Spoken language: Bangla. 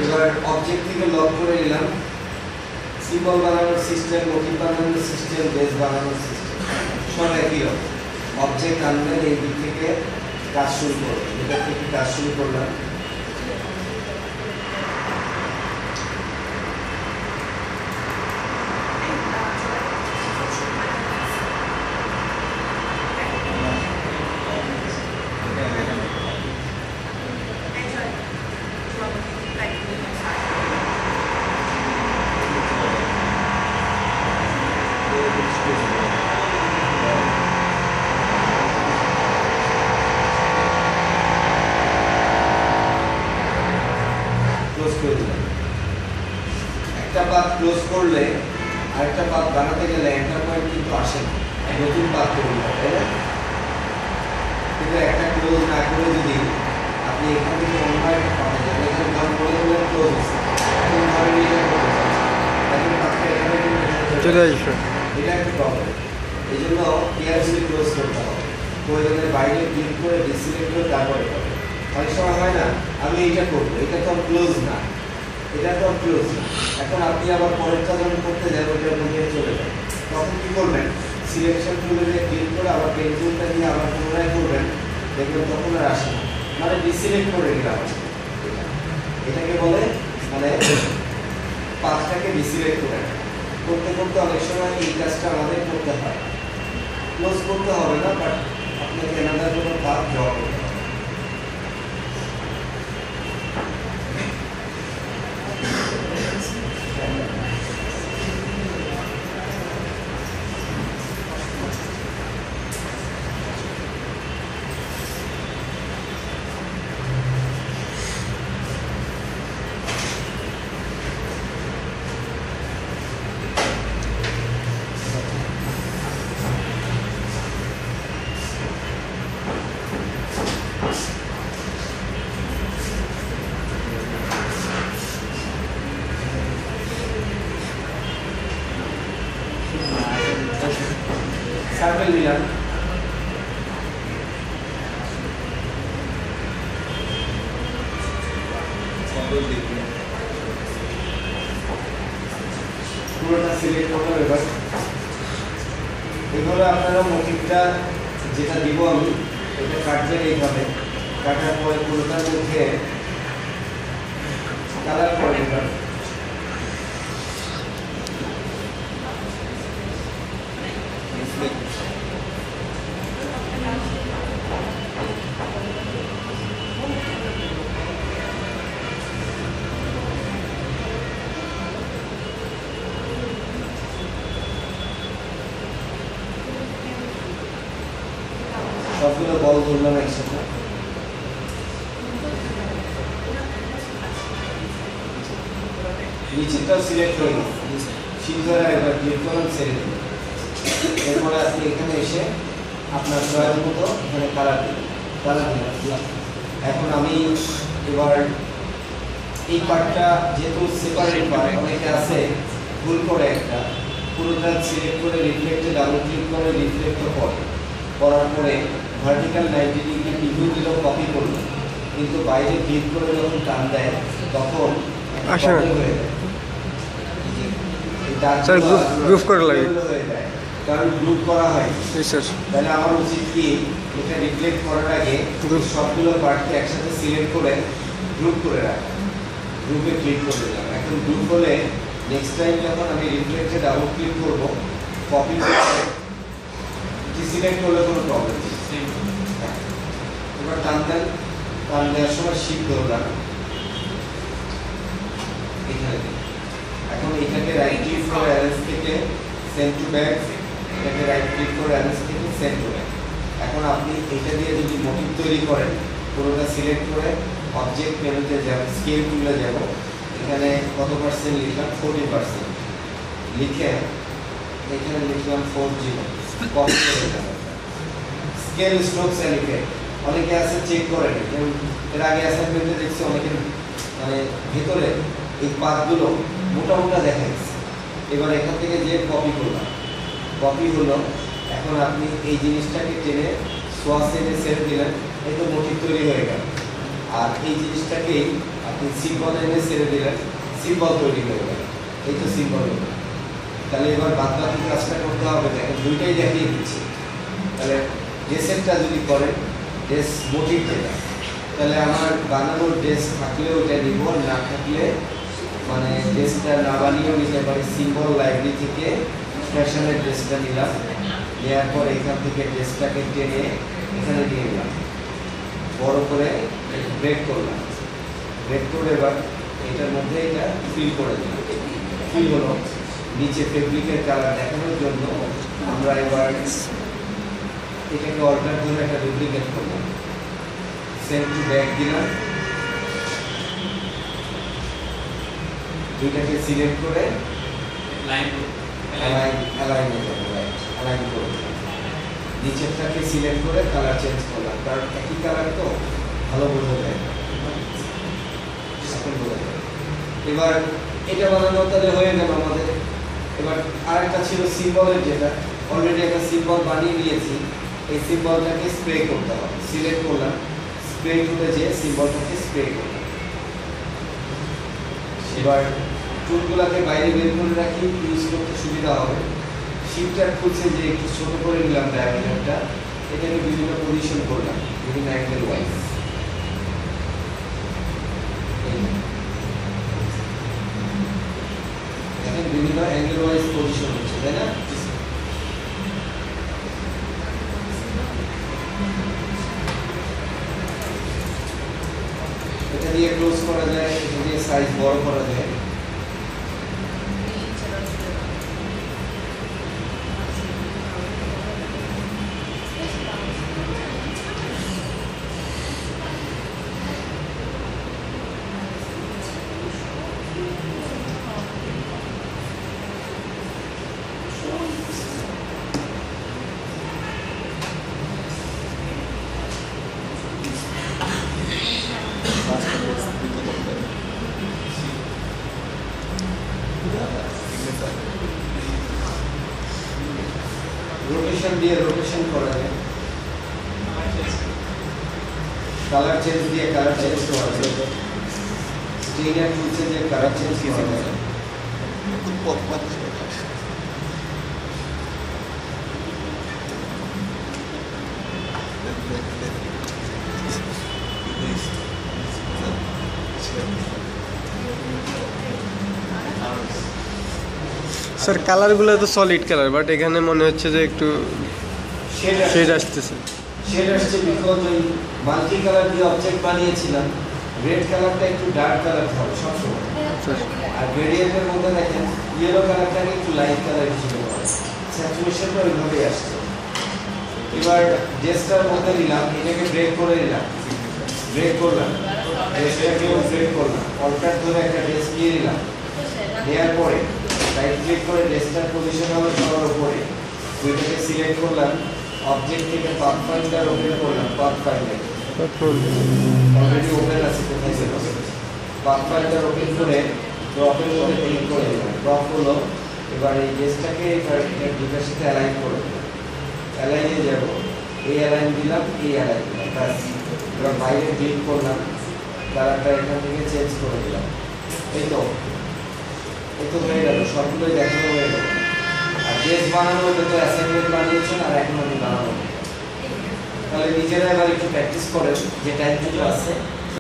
এবার অবজেক্ট থেকে লক করে নিলাম। সিম্বল বানানোর সিস্টেম, মোটিভ বানানোর সিস্টেম, বেস বানানোর সিস্টেম সব একই রকম। অবজেক্ট আনবেন, এই দিক থেকে কাজ শুরু করবেন। এটা থেকে কাজ শুরু করলাম। একটা পাথ ক্লোজ করলে আরেকটা পাথ বানাতে গেলে একটা পয়েন্ট কিন্তু আসে না, নতুন পাথ তৈরি হয়, তাই না? কিন্তু একটা ক্লোজ না করে যদি আপনি এখান থেকে অন্য একটা পাথে যান, এখানে ধর করে দিলেন ক্লোজ হচ্ছে, এখন ধরে নিয়ে এখন পাথটা এখানে চলে আসবে, এটা একটা প্রবলেম। এই জন্য কেয়ারফুলি ক্লোজ করতে হবে। প্রয়োজনের বাইরে ক্লিক করে ডিসিলেক্ট করে তারপরে করবে। অনেক সময় হয় না, আমি এইটা করবো, এটা তো ক্লোজ না, এটা তো ক্লোজ না। এখন আপনি আবার পরেরটা যখন করতে যান, ওইটার মধ্যে চলে যান, তখন কি করবেন? সিলেকশন টুলে ক্লিক করে আবার পেন টুলটা দিয়ে আবার পুনরায় করবেন, দেখবেন তখন আর আসে না, মানে ডিসিলেক্ট করে দিলাম। এটাকে বলে মানে পাথটাকে ডিসিলেক্ট করে করতে করতে অনেক সময় এই কাজটা আমাদের করতে হয়। ক্লোজ করতে হবে না, বাট আপনাকে এনাদার কোনো পাথ ড্র করতে হবে। সার্কেল দিলাম, পুরোটা সিলেক্ট করতে হবে। এবার এইভাবে আপনারা মোটিভটা যেটা দিব আমি, এটা কাটবেন এইভাবে। কাটার পরে পুরোটার মধ্যে কালার করে দেবেন। সবগুলো বল ধরলাম একসাথে। নিচেরটাও সিলেক্ট হয়ে গেল, শিট ধরে একবার ক্লিক করলাম, ছেড়ে দিন। এরপরে আপনি এখানে এসে আপনার প্রয়োজন মতো এখানে কালার দিলাম। এখন আমি এবার এই পার্টটা যেহেতু সেপারেট পার্ট, অনেকে আছে ভুল করে একটা পুরোটা সিলেক্ট করে রিফ্লেক্টে ডাবল ক্লিক করে রিফ্লেক্টও করে, করার পরে ভার্টিক্যাল 90 ডিগ্রি প্রিভিউ দিলেও কপি করলো, কিন্তু বাইরে ক্লিক করে যখন টান দেয় তখন গ্রুপ করা লাগে, কারণ গ্রুপ করা হয়। তাহলে আমার উচিত কি, এটা রিফ্লেক্ট করার আগে সবগুলো পার্টকে একসাথে সিলেক্ট করে গ্রুপ করে রাখা। গ্রুপে ক্লিক করে দিলাম। এখন গ্রুপ হলে নেক্সট টাইম যখন আমি রিফ্লেক্টে ডাবল ক্লিক করব, কপি করে ডিসিলেক্ট করলে কোনো প্রবলেম নেই। এবার টান দেন, টান দেওয়ার সময় শিফট ধরলাম এখানে। এখন এটাকে রাইট ক্লিক করে অ্যারেঞ্জ থেকে সেন্ড টু ব্যাক, এটাকে রাইট ক্লিক করে অ্যারেঞ্জ থেকে সেন্ড টু ব্যাক। এখন আপনি এটা দিয়ে যদি মোটিভ তৈরি করেন, পুরোটা সিলেক্ট করে অবজেক্ট মেনুতে যাব, স্কেল টুলে যাব, এখানে কত পার্সেন্ট লিখলাম, 40% লিখে এখানে লিখলাম 40, কপি করে দিলাম। স্কেল স্ট্রোকস লিখে অনেকে আছে চেক করে, এর আগে অ্যাসাইনমেন্টে দেখছি অনেকের মানে ভেতরে এই পাতগুলো মোটা মোটা দেখা গেছে। এবার এখান থেকে যে কপি করলাম, কপি হলো। এখন আপনি এই জিনিসটাকে টেনে সোয়াসে সেট দিলেন, এই তো মোটিভ তৈরি হয়ে গেল। আর এই জিনিসটাকেই আপনি আপনি সিম্বল এনে ছেড়ে দিলেন, সিম্বল তৈরি হয়ে গেল। এই তো সিম্বল হলো। তাহলে এবার বাদ বাকি কাজটা করতে হবে, দেখেন দুইটাই দেখিয়ে দিচ্ছি। তাহলে ড্রেসেরটা যদি করেন, ড্রেস মোটিভ যেটা, তাহলে আমার বানানোর ড্রেস থাকলেও ওটা নিব, না থাকলে মানে ড্রেসটা না বানিয়েও নিতে পারি। সিম্বল লাইব্রেরি থেকে ফ্যাশনের ড্রেসটা নিলাম, নেওয়ার পর এখান থেকে ড্রেসটাকে টেনে এখানে নিয়ে নিলাম, বড় করে ব্রেক করলাম। ব্রেক করে এবার এটার মধ্যে এটা ফিল করে দিলাম। ফিল হলো, নিচে ফেব্রিকের কালার দেখানোর জন্য আমরা এবার এটাকে অল্টার করে একটা ডুপ্লিকেট করলাম। সেম টু ব্যাক দিলাম, দুইটাকে সিলেক্ট করে অ্যালাইন করে নিচেরটাকে সিলেক্ট করে কালার চেঞ্জ করলাম, কারণ একই কালার তো ভালো বোঝা যায়। এবার এটা বানানো তাহলে হয়ে গেল আমাদের। এবার আরেকটা ছিল সিম্বলের, যেটা অলরেডি একটা সিম্বল বানিয়ে নিয়েছি। এই সিম্বলটাকে স্প্রে করতে হবে। সিলেক্ট করলাম, স্প্রে টুলে যে সিম্বলটাকে স্প্রে করলাম। এবার টুলগুলোকে বাইরে বের করে রাখি, ইউজ করতে সুবিধা হবে। শিপটা খুলছে যে একটু ছোট করে নিলাম ডায়ামিটারটা, এটাকে বিভিন্ন পজিশন করলাম, বিভিন্ন অ্যাঙ্গেল ওয়াইজ। দেখেন বিভিন্ন অ্যাঙ্গেল ওয়াইজ পজিশন হচ্ছে, তাই না? এটা দিয়ে ক্লোজ করা যায়, এটা দিয়ে সাইজ বড় করা যায়। রোটেশন দিয়ে রোটেশন করা যায়, কালার চেঞ্জ দিয়ে কালার চেঞ্জ করা যায়, স্ট্রেনার খুলছে যে কালার চেঞ্জ করা যায়। স্যার কালারগুলো তো সলিড কালার, বাট এখানে মনে হচ্ছে যে একটু শেড আসতেছে। শেড আসছে বিকজ ওই মাল্টি কালার দিয়ে অবজেক্ট বানিয়েছিলাম। রেড কালারটা একটু ডার্ক কালার হবে সবসময়, আর গ্রেডিয়েন্টের মধ্যে দেখেন ইয়েলো কালারটাকে একটু লাইট কালার হিসেবে হয়, স্যাচুরেশনটা ওইভাবেই আসছে। এবার ড্রেসটার মধ্যে নিলাম, এটাকে ব্রেক করে নিলাম, ব্রেক করলাম, ড্রেসটাকেও ব্রেক করলাম, অল্টার ধরে একটা ড্রেস নিয়ে নিলাম। নেওয়ার পরে রাইট ক্লিক করে ড্রেসটার পজিশন হবে সবার উপরে, দুইটাকে সিলেক্ট করলাম, অবজেক্ট থেকে পাথ ফাইন্ডার ওপেন করলাম। পাথ ফাইন্ডার অলরেডি ওপেন আছে, কোথায় ছিল পাথ ফাইন্ডার ওপেন করে ড্রপের মধ্যে ক্লিক করে দিলাম। ড্রপ হলো, এবার এই ড্রেসটাকে এটার দুটার সাথে অ্যালাইন করে দিলাম। অ্যালাইনে যাব, এই অ্যালাইন দিলাম, এই অ্যালাইন দিলাম, ব্যাস। এবার বাইরে ক্লিক করলাম, কালারটা এখান থেকে চেঞ্জ করে দিলাম। এই তো হয়ে গেল, সবগুলোই দেখানো হয়ে গেল। আর ড্রেস বানানো ওটা তো অ্যাসাইনমেন্ট বানিয়েছেন, আর এখন আমি বানাবো। তাহলে নিজেরা এবার একটু প্র্যাকটিস করেন, যে টাইমটুকু আছে